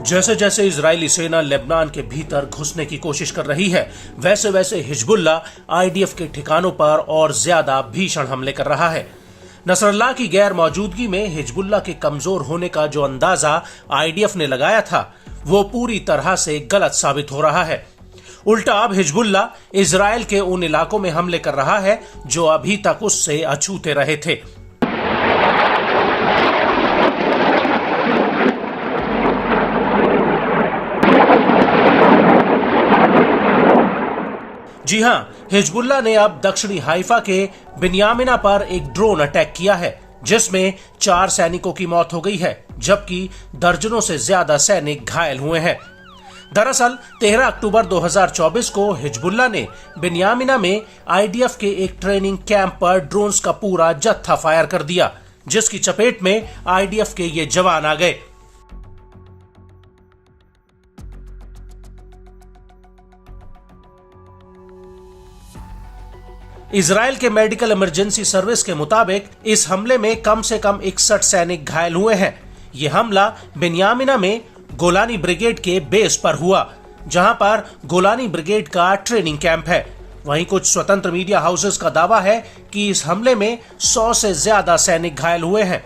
जैसे जैसे इजरायली सेना लेबनान के भीतर घुसने की कोशिश कर रही है, वैसे वैसे हिजबुल्ला आईडीएफ के ठिकानों पर और ज्यादा भीषण हमले कर रहा है। नसरल्लाह की गैर मौजूदगी में हिजबुल्ला के कमजोर होने का जो अंदाजा आईडीएफ ने लगाया था, वो पूरी तरह से गलत साबित हो रहा है। उल्टा अब हिजबुल्ला इजरायल के उन इलाकों में हमले कर रहा है जो अभी तक उससे अछूते रहे थे। जी हां, हिजबुल्ला ने अब दक्षिणी हाइफा के बिन्यामिना पर एक ड्रोन अटैक किया है, जिसमें 4 सैनिकों की मौत हो गई है, जबकि दर्जनों से ज्यादा सैनिक घायल हुए हैं। दरअसल 13 अक्टूबर 2024 को हिजबुल्ला ने बिन्यामिना में आईडीएफ के एक ट्रेनिंग कैंप पर ड्रोन्स का पूरा जत्था फायर कर दिया, जिसकी चपेट में आईडीएफ के ये जवान आ गए। इजराइल के मेडिकल इमरजेंसी सर्विस के मुताबिक इस हमले में कम से कम 61 सैनिक घायल हुए हैं। यह हमला बिन्यामिना में गोलानी ब्रिगेड के बेस पर हुआ, जहां पर गोलानी ब्रिगेड का ट्रेनिंग कैंप है। वहीं कुछ स्वतंत्र मीडिया हाउसेस का दावा है कि इस हमले में 100 से ज्यादा सैनिक घायल हुए हैं।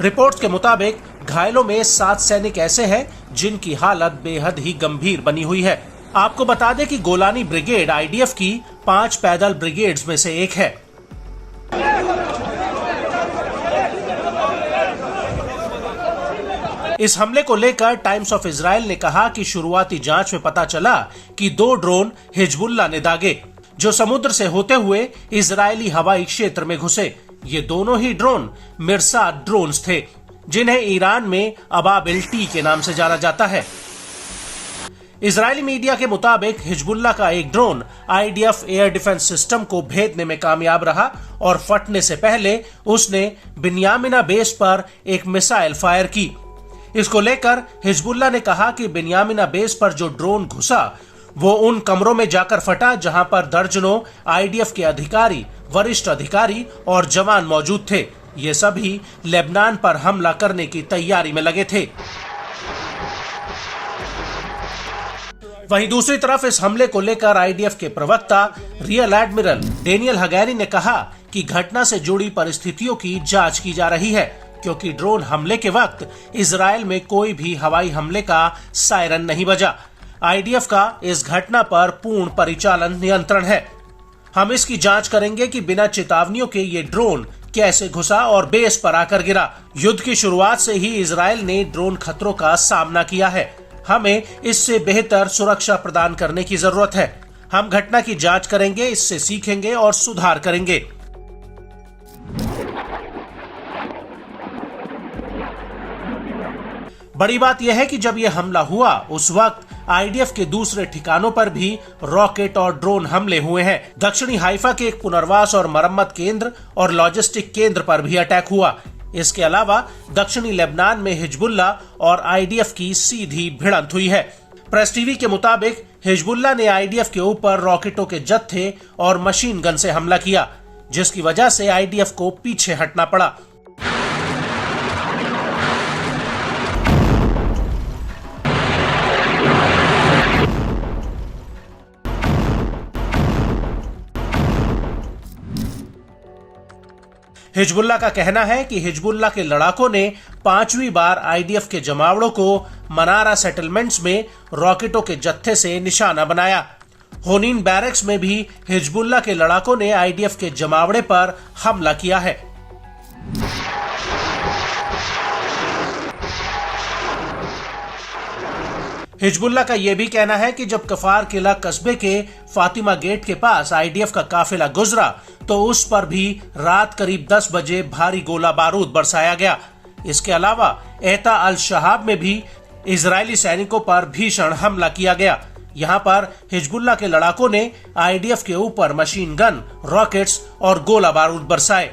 रिपोर्ट्स के मुताबिक घायलों में 7 सैनिक ऐसे हैं जिनकी हालत बेहद ही गंभीर बनी हुई है। आपको बता दें कि गोलानी ब्रिगेड आईडीएफ की 5 पैदल ब्रिगेड्स में से एक है। इस हमले को लेकर टाइम्स ऑफ इजराइल ने कहा कि शुरुआती जांच में पता चला कि 2 ड्रोन हिजबुल्ला ने दागे, जो समुद्र से होते हुए इजरायली हवाई क्षेत्र में घुसे। ये दोनों ही ड्रोन मिरसाद ड्रोन्स थे, जिन्हें ईरान में अबाबिल टी के नाम से जाना जाता है। इजरायली मीडिया के मुताबिक हिजबुल्ला का एक drone IDF air defence system को भेदने में कामयाब रहा और फटने से पहले उसने बिन्यामिना बेस पर एक मिसाइल फायर की। इसको लेकर हिजबुल्ला ने कहा कि बिन्यामिना बेस पर जो ड्रोन घुसा वो उन कमरों में जाकर फटा जहां पर दर्जनों आईडीएफ के अधिकारी, वरिष्ठ अधिकारी और जवान मौजूद थे। ये सभी लेबनान पर हमला करने की तैयारी में लगे थे। वहीं दूसरी तरफ इस हमले को लेकर आईडीएफ के प्रवक्ता रियल एडमिरल डेनियल हगैरी ने कहा कि घटना से जुड़ी परिस्थितियों की जांच की जा रही है, क्योंकि ड्रोन हमले के वक्त इजरायल में कोई भी हवाई हमले का सायरन नहीं बजा। आईडीएफ का इस घटना पर पूर्ण परिचालन नियंत्रण है। हम इसकी जांच करेंगे कि बिना चेतावनियों के ये ड्रोन कैसे घुसा और बेस पर आकर गिरा। युद्ध की शुरुआत से ही इजरायल ने ड्रोन खतरों का सामना किया है। हमें इससे बेहतर सुरक्षा प्रदान करने की जरूरत है। हम घटना की जांच करेंगे, इससे सीखेंगे और सुधार करेंगे। बड़ी बात यह है कि जब यह हमला हुआ उस वक्त आईडीएफ के दूसरे ठिकानों पर भी रॉकेट और ड्रोन हमले हुए हैं। दक्षिणी हाइफा के एक पुनर्वास और मरम्मत केंद्र और लॉजिस्टिक केंद्र पर भी अटैक हुआ। इसके अलावा दक्षिणी लेबनान में हिजबुल्ला और आईडीएफ की सीधी भिड़ंत हुई है। प्रेस टीवी के मुताबिक हिजबुल्ला ने आईडीएफ के ऊपर रॉकेटों के जत्थे और मशीन गन से हमला किया, जिसकी वजह से आईडीएफ को पीछे हटना पड़ा। हिजबुल्ला का कहना है कि हिजबुल्ला के लड़ाकों ने 5वीं बार आईडीएफ के जमावड़ों को मनारा सेटलमेंट्स में रॉकेटों के जत्थे से निशाना बनाया। होनीन बैरक्स में भी हिजबुल्ला के लड़ाकों ने आईडीएफ के जमावड़े पर हमला किया है। हिजबुल्ला का यह भी कहना है कि जब कफार किला कस्बे के फातिमा गेट के पास आईडीएफ का काफिला गुजरा तो उस पर भी रात करीब 10 बजे भारी गोला बारूद बरसाया गया। इसके अलावा एता अल शहाब में भी इजरायली सैनिकों पर भीषण हमला किया गया। यहां पर हिजबुल्ला के लड़ाकों ने आईडीएफ के ऊपर मशीन गन, रॉकेट्स और गोला बारूद बरसाए।